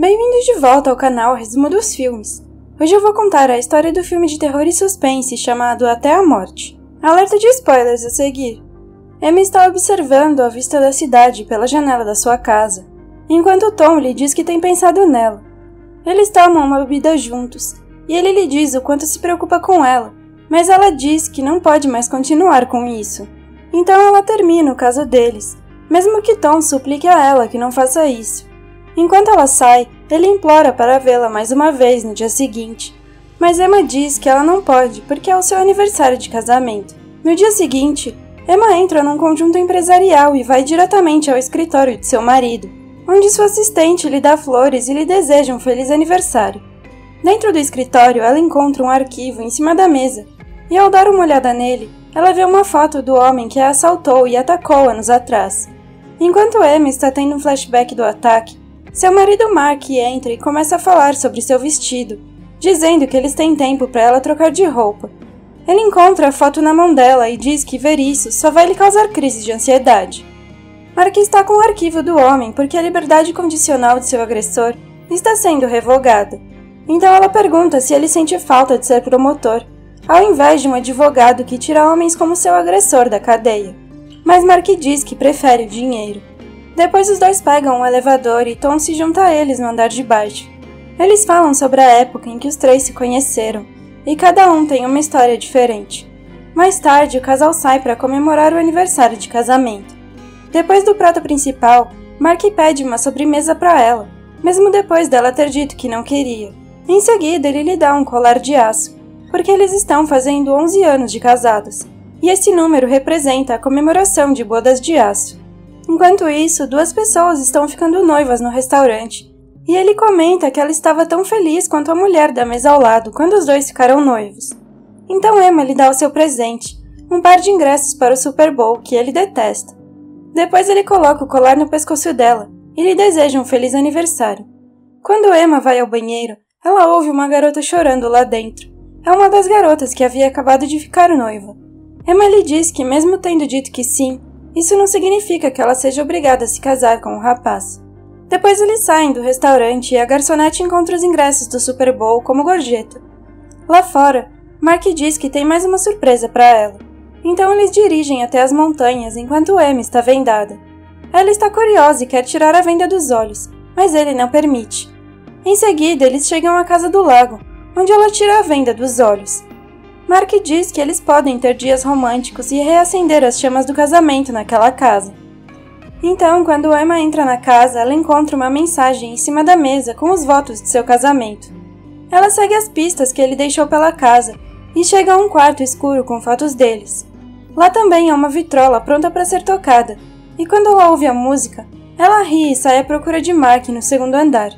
Bem-vindos de volta ao canal Resumo dos Filmes. Hoje eu vou contar a história do filme de terror e suspense chamado Até a Morte. Alerta de spoilers a seguir. Emma está observando a vista da cidade pela janela da sua casa, enquanto Tom lhe diz que tem pensado nela. Eles tomam uma bebida juntos, e ele lhe diz o quanto se preocupa com ela, mas ela diz que não pode mais continuar com isso. Então ela termina o caso deles, mesmo que Tom suplique a ela que não faça isso. Enquanto ela sai, ele implora para vê-la mais uma vez no dia seguinte, mas Emma diz que ela não pode porque é o seu aniversário de casamento. No dia seguinte, Emma entra num conjunto empresarial e vai diretamente ao escritório de seu marido, onde sua assistente lhe dá flores e lhe deseja um feliz aniversário. Dentro do escritório, ela encontra um arquivo em cima da mesa, e ao dar uma olhada nele, ela vê uma foto do homem que a assaltou e atacou anos atrás. Enquanto Emma está tendo um flashback do ataque, seu marido Mark entra e começa a falar sobre seu vestido, dizendo que eles têm tempo para ela trocar de roupa. Ele encontra a foto na mão dela e diz que ver isso só vai lhe causar crises de ansiedade. Mark está com o arquivo do homem porque a liberdade condicional de seu agressor está sendo revogada. Então ela pergunta se ele sente falta de ser promotor, ao invés de um advogado que tira homens como seu agressor da cadeia. Mas Mark diz que prefere o dinheiro. Depois os dois pegam um elevador e Tom se junta a eles no andar de baixo. Eles falam sobre a época em que os três se conheceram, e cada um tem uma história diferente. Mais tarde, o casal sai para comemorar o aniversário de casamento. Depois do prato principal, Mark pede uma sobremesa para ela, mesmo depois dela ter dito que não queria. Em seguida, ele lhe dá um colar de aço, porque eles estão fazendo 11 anos de casados, e esse número representa a comemoração de bodas de aço. Enquanto isso, duas pessoas estão ficando noivas no restaurante, e ele comenta que ela estava tão feliz quanto a mulher da mesa ao lado quando os dois ficaram noivos. Então Emma lhe dá o seu presente, um par de ingressos para o Super Bowl que ele detesta. Depois ele coloca o colar no pescoço dela e lhe deseja um feliz aniversário. Quando Emma vai ao banheiro, ela ouve uma garota chorando lá dentro. É uma das garotas que havia acabado de ficar noiva. Emma lhe diz que mesmo tendo dito que sim, isso não significa que ela seja obrigada a se casar com o rapaz. Depois eles saem do restaurante e a garçonete encontra os ingressos do Super Bowl como gorjeta. Lá fora, Mark diz que tem mais uma surpresa para ela. Então eles dirigem até as montanhas enquanto Emma está vendada. Ela está curiosa e quer tirar a venda dos olhos, mas ele não permite. Em seguida, eles chegam à casa do lago, onde ela tira a venda dos olhos. Mark diz que eles podem ter dias românticos e reacender as chamas do casamento naquela casa. Então, quando Emma entra na casa, ela encontra uma mensagem em cima da mesa com os votos de seu casamento. Ela segue as pistas que ele deixou pela casa e chega a um quarto escuro com fotos deles. Lá também há uma vitrola pronta para ser tocada, e quando ela ouve a música, ela ri e sai à procura de Mark no segundo andar.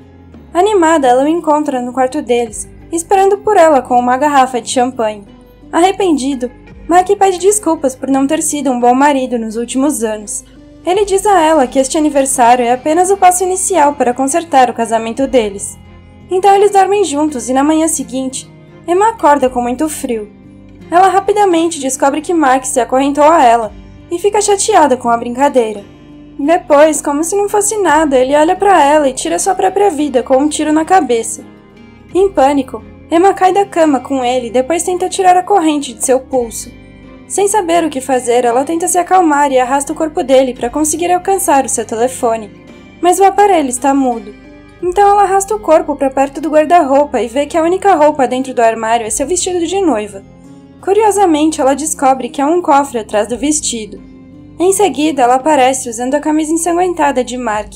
Animada, ela o encontra no quarto deles, esperando por ela com uma garrafa de champanhe. Arrependido, Mark pede desculpas por não ter sido um bom marido nos últimos anos. Ele diz a ela que este aniversário é apenas o passo inicial para consertar o casamento deles. Então eles dormem juntos e na manhã seguinte, Emma acorda com muito frio. Ela rapidamente descobre que Mark se acorrentou a ela e fica chateada com a brincadeira. Depois, como se não fosse nada, ele olha para ela e tira sua própria vida com um tiro na cabeça. Em pânico, Emma cai da cama com ele e depois tenta tirar a corrente de seu pulso. Sem saber o que fazer, ela tenta se acalmar e arrasta o corpo dele para conseguir alcançar o seu telefone, mas o aparelho está mudo. Então ela arrasta o corpo para perto do guarda-roupa e vê que a única roupa dentro do armário é seu vestido de noiva. Curiosamente, ela descobre que há um cofre atrás do vestido. Em seguida, ela aparece usando a camisa ensanguentada de Mark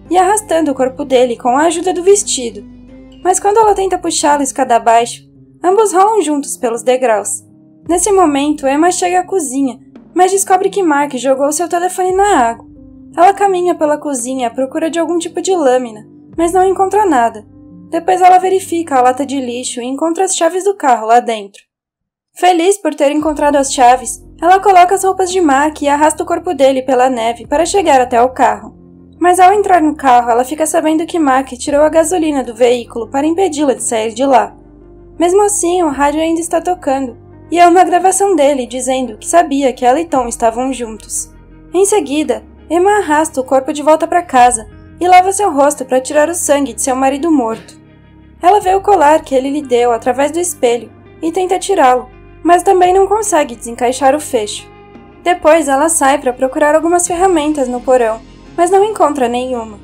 e arrastando o corpo dele com a ajuda do vestido. Mas quando ela tenta puxá-lo escada abaixo, ambos rolam juntos pelos degraus. Nesse momento, Emma chega à cozinha, mas descobre que Mark jogou seu telefone na água. Ela caminha pela cozinha à procura de algum tipo de lâmina, mas não encontra nada. Depois ela verifica a lata de lixo e encontra as chaves do carro lá dentro. Feliz por ter encontrado as chaves, ela coloca as roupas de Mark e arrasta o corpo dele pela neve para chegar até o carro. Mas ao entrar no carro, ela fica sabendo que Mark tirou a gasolina do veículo para impedi-la de sair de lá. Mesmo assim, o rádio ainda está tocando, e é uma gravação dele dizendo que sabia que ela e Tom estavam juntos. Em seguida, Emma arrasta o corpo de volta para casa e lava seu rosto para tirar o sangue de seu marido morto. Ela vê o colar que ele lhe deu através do espelho e tenta tirá-lo, mas também não consegue desencaixar o fecho. Depois ela sai para procurar algumas ferramentas no porão, mas não encontra nenhuma.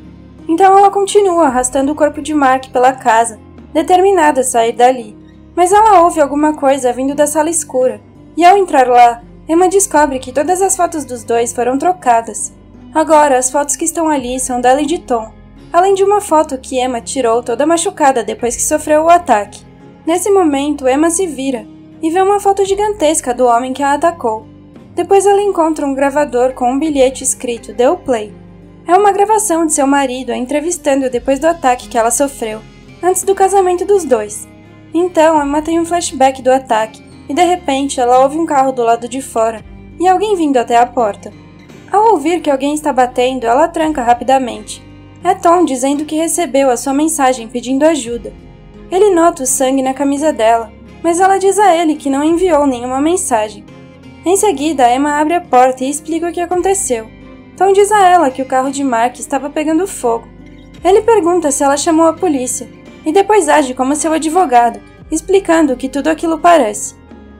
Então ela continua arrastando o corpo de Mark pela casa, determinada a sair dali. Mas ela ouve alguma coisa vindo da sala escura, e ao entrar lá, Emma descobre que todas as fotos dos dois foram trocadas. Agora, as fotos que estão ali são dela e de Tom, além de uma foto que Emma tirou toda machucada depois que sofreu o ataque. Nesse momento, Emma se vira e vê uma foto gigantesca do homem que a atacou. Depois ela encontra um gravador com um bilhete escrito "Dê o play". É uma gravação de seu marido a entrevistando depois do ataque que ela sofreu, antes do casamento dos dois. Então, Emma tem um flashback do ataque, e de repente ela ouve um carro do lado de fora, e alguém vindo até a porta. Ao ouvir que alguém está batendo, ela tranca rapidamente. É Tom dizendo que recebeu a sua mensagem pedindo ajuda. Ele nota o sangue na camisa dela, mas ela diz a ele que não enviou nenhuma mensagem. Em seguida, Emma abre a porta e explica o que aconteceu. Tom diz a ela que o carro de Mark estava pegando fogo. Ele pergunta se ela chamou a polícia, e depois age como seu advogado, explicando o que tudo aquilo parece.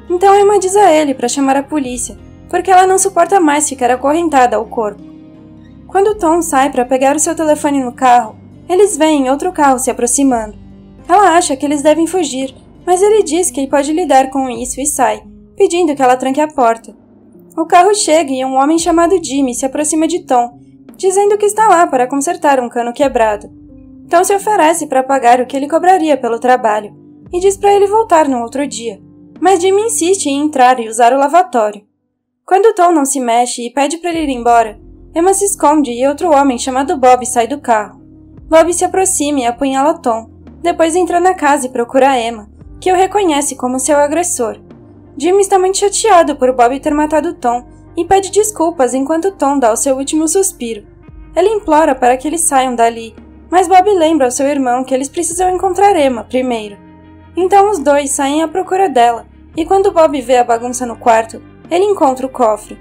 Então Emma diz a ele para chamar a polícia, porque ela não suporta mais ficar acorrentada ao corpo. Quando Tom sai para pegar o seu telefone no carro, eles veem outro carro se aproximando. Ela acha que eles devem fugir, mas ele diz que ele pode lidar com isso e sai, pedindo que ela tranque a porta. O carro chega e um homem chamado Jimmy se aproxima de Tom, dizendo que está lá para consertar um cano quebrado. Tom se oferece para pagar o que ele cobraria pelo trabalho, e diz para ele voltar no outro dia, mas Jimmy insiste em entrar e usar o lavatório. Quando Tom não se mexe e pede para ele ir embora, Emma se esconde e outro homem chamado Bob sai do carro. Bob se aproxima e apunhala Tom, depois entra na casa e procura Emma, que o reconhece como seu agressor. Jimmy está muito chateado por Bob ter matado Tom e pede desculpas enquanto Tom dá o seu último suspiro. Ele implora para que eles saiam dali, mas Bob lembra ao seu irmão que eles precisam encontrar Emma primeiro. Então os dois saem à procura dela, e quando Bob vê a bagunça no quarto, ele encontra o cofre.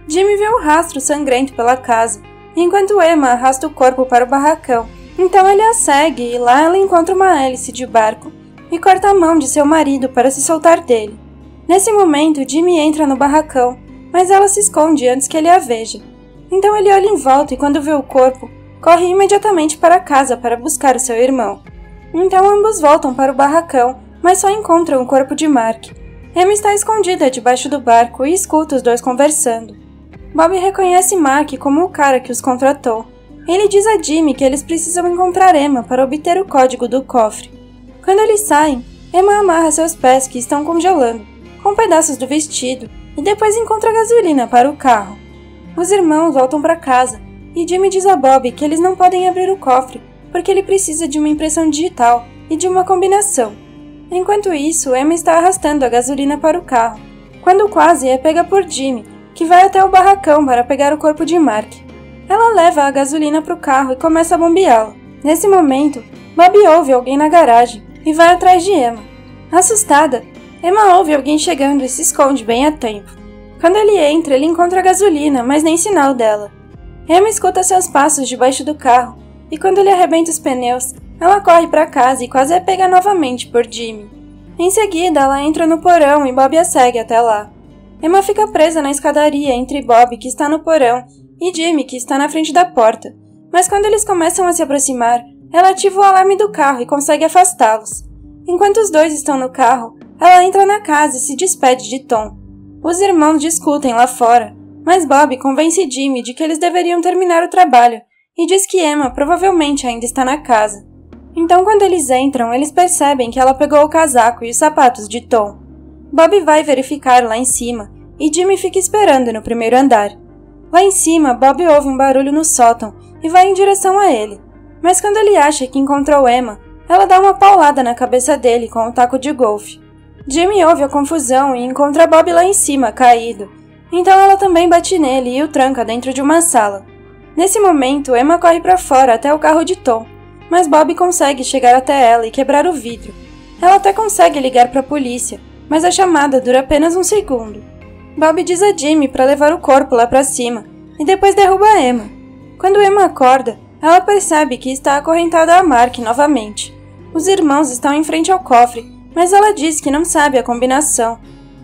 Jimmy vê um rastro sangrento pela casa, enquanto Emma arrasta o corpo para o barracão. Então ele a segue e lá ela encontra uma hélice de barco e corta a mão de seu marido para se soltar dele. Nesse momento, Jimmy entra no barracão, mas ela se esconde antes que ele a veja. Então ele olha em volta e quando vê o corpo, corre imediatamente para casa para buscar o seu irmão. Então ambos voltam para o barracão, mas só encontram o corpo de Mark. Emma está escondida debaixo do barco e escuta os dois conversando. Bob reconhece Mark como o cara que os contratou. Ele diz a Jimmy que eles precisam encontrar Emma para obter o código do cofre. Quando eles saem, Emma amarra seus pés que estão congelando, com pedaços do vestido, e depois encontra gasolina para o carro. Os irmãos voltam para casa, e Jimmy diz a Bob que eles não podem abrir o cofre, porque ele precisa de uma impressão digital e de uma combinação. Enquanto isso, Emma está arrastando a gasolina para o carro, quando quase é pega por Jimmy, que vai até o barracão para pegar o corpo de Mark. Ela leva a gasolina para o carro e começa a bombeá-lo. Nesse momento, Bob ouve alguém na garagem e vai atrás de Emma. Assustada, Emma ouve alguém chegando e se esconde bem a tempo. Quando ele entra, ele encontra a gasolina, mas nem sinal dela. Emma escuta seus passos debaixo do carro, e quando ele arrebenta os pneus, ela corre para casa e quase é pega novamente por Jimmy. Em seguida, ela entra no porão e Bob a segue até lá. Emma fica presa na escadaria entre Bob, que está no porão, e Jimmy, que está na frente da porta. Mas quando eles começam a se aproximar, ela ativa o alarme do carro e consegue afastá-los. Enquanto os dois estão no carro, ela entra na casa e se despede de Tom. Os irmãos discutem lá fora, mas Bob convence Jimmy de que eles deveriam terminar o trabalho e diz que Emma provavelmente ainda está na casa. Então quando eles entram, eles percebem que ela pegou o casaco e os sapatos de Tom. Bob vai verificar lá em cima e Jimmy fica esperando no primeiro andar. Lá em cima, Bob ouve um barulho no sótão e vai em direção a ele. Mas quando ele acha que encontrou Emma, ela dá uma paulada na cabeça dele com um taco de golfe. Jimmy ouve a confusão e encontra Bob lá em cima, caído. Então ela também bate nele e o tranca dentro de uma sala. Nesse momento, Emma corre para fora até o carro de Tom, mas Bob consegue chegar até ela e quebrar o vidro. Ela até consegue ligar para a polícia, mas a chamada dura apenas um segundo. Bob diz a Jimmy para levar o corpo lá para cima e depois derruba Emma. Quando Emma acorda, Ela percebe que está acorrentada a Mark novamente. Os irmãos estão em frente ao cofre, mas ela diz que não sabe a combinação.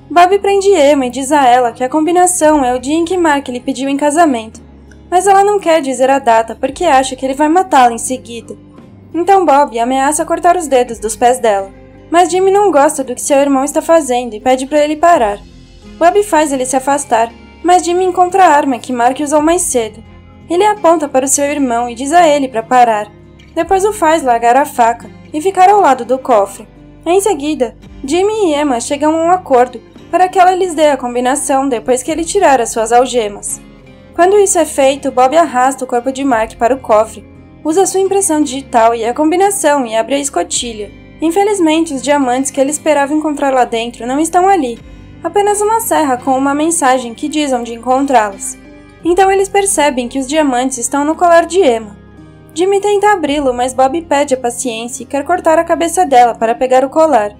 Bob prende Emma e diz a ela que a combinação é o dia em que Mark lhe pediu em casamento, mas ela não quer dizer a data porque acha que ele vai matá-la em seguida. Então Bob ameaça cortar os dedos dos pés dela, mas Jimmy não gosta do que seu irmão está fazendo e pede para ele parar. Bob faz ele se afastar, mas Jimmy encontra a arma que Mark usou mais cedo. Ele aponta para o seu irmão e diz a ele para parar. Depois o faz largar a faca e ficar ao lado do cofre. Em seguida, Jimmy e Emma chegam a um acordo para que ela lhes dê a combinação depois que ele tirar as suas algemas. Quando isso é feito, Bob arrasta o corpo de Mark para o cofre, usa sua impressão digital e a combinação e abre a escotilha. Infelizmente, os diamantes que ele esperava encontrar lá dentro não estão ali, apenas uma serra com uma mensagem que diz onde encontrá-los. Então eles percebem que os diamantes estão no colar de Emma. Jimmy tenta abri-lo, mas Bob pede a paciência e quer cortar a cabeça dela para pegar o colar.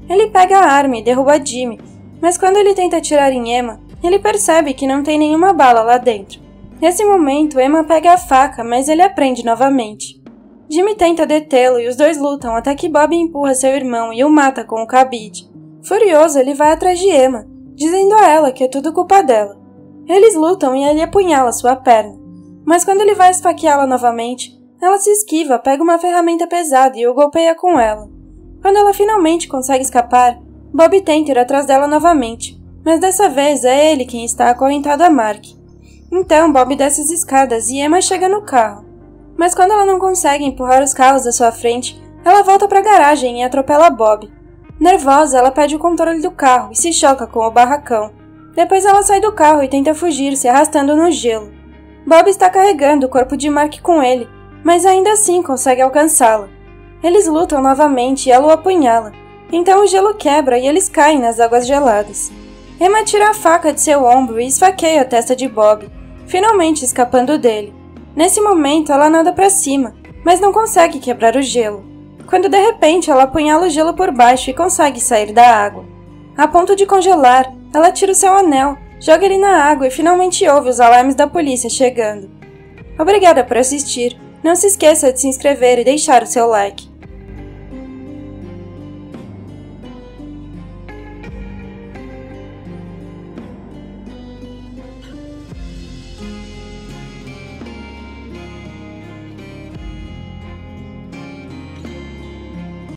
Ele pega a arma e derruba Jimmy, mas quando ele tenta atirar em Emma, ele percebe que não tem nenhuma bala lá dentro. Nesse momento, Emma pega a faca, mas ele a prende novamente. Jimmy tenta detê-lo e os dois lutam até que Bob empurra seu irmão e o mata com o cabide. Furioso, ele vai atrás de Emma, dizendo a ela que é tudo culpa dela. Eles lutam e ele apunhala sua perna, mas quando ele vai esfaqueá-la novamente, ela se esquiva, pega uma ferramenta pesada e o golpeia com ela. Quando ela finalmente consegue escapar, Bob tenta ir atrás dela novamente, mas dessa vez é ele quem está acorrentado a Mark. Então Bob desce as escadas e Emma chega no carro. Mas quando ela não consegue empurrar os carros à sua frente, ela volta para a garagem e atropela Bob. Nervosa, ela perde o controle do carro e se choca com o barracão. Depois ela sai do carro e tenta fugir, se arrastando no gelo. Bob está carregando o corpo de Mark com ele, mas ainda assim consegue alcançá-la. Eles lutam novamente e ela o apunhala. Então o gelo quebra e eles caem nas águas geladas. Emma tira a faca de seu ombro e esfaqueia a testa de Bob, finalmente escapando dele. Nesse momento ela nada para cima, mas não consegue quebrar o gelo. Quando de repente ela apunhala o gelo por baixo e consegue sair da água. A ponto de congelar, ela tira o seu anel, joga ele na água e finalmente ouve os alarmes da polícia chegando. Obrigada por assistir. Não se esqueça de se inscrever e deixar o seu like.